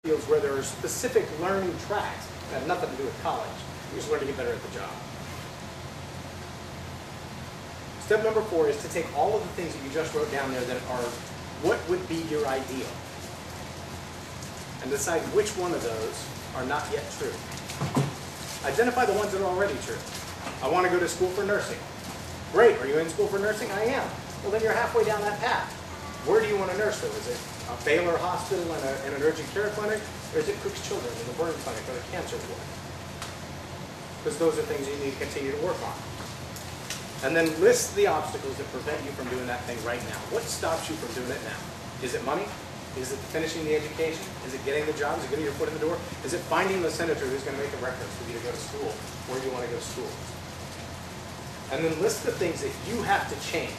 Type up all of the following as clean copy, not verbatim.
fields where there are specific learning tracks that have nothing to do with college. You just learn to get better at the job. Step number 4 is to take all of the things that you just wrote down there that are what would be your ideal and decide which one of those are not yet true. Identify the ones that are already true. I want to go to school for nursing. Great, are you in school for nursing? I am. Well, then you're halfway down that path. Where do you want to nurse though? Is it a Baylor hospital and an urgent care clinic? Or is it Cook's Children in the burn clinic or the cancer ward? Because those are things you need to continue to work on. And then list the obstacles that prevent you from doing that thing right now. What stops you from doing it now? Is it money? Is it finishing the education? Is it getting the job? Is it getting your foot in the door? Is it finding the senator who's going to make a record for you to go to school where you want to go to school? And then list the things that you have to change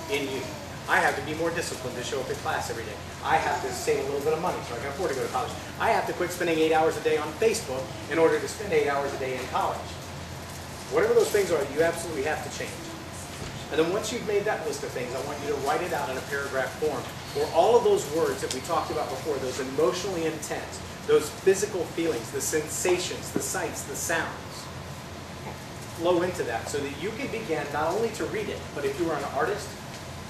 in you. I have to be more disciplined to show up at class every day. I have to save a little bit of money so I can afford to go to college. I have to quit spending 8 hours a day on Facebook in order to spend 8 hours a day in college. Whatever those things are, you absolutely have to change. And then once you've made that list of things, I want you to write it out in a paragraph form where all of those words that we talked about before, those emotionally intense, those physical feelings, the sensations, the sights, the sounds, flow into that so that you can begin not only to read it, but if you were an artist,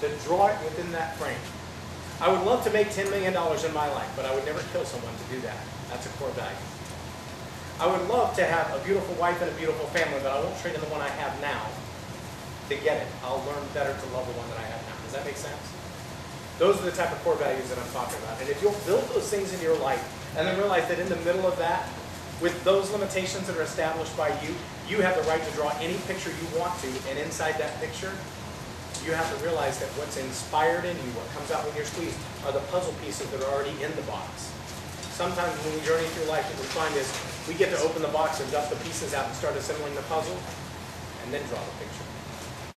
to draw it within that frame. I would love to make $10 million in my life, but I would never kill someone to do that. That's a core value. I would love to have a beautiful wife and a beautiful family, but I won't trade in the one I have now to get it. I'll learn better to love the one that I have now. Does that make sense? Those are the type of core values that I'm talking about. And if you'll build those things in your life and then realize that in the middle of that, with those limitations that are established by you, you have the right to draw any picture you want to, and inside that picture, you have to realize that what's inspired in you, what comes out when you're squeezed, are the puzzle pieces that are already in the box. Sometimes when we journey through life, what we find is we get to open the box and dust the pieces out and start assembling the puzzle, and then draw the picture.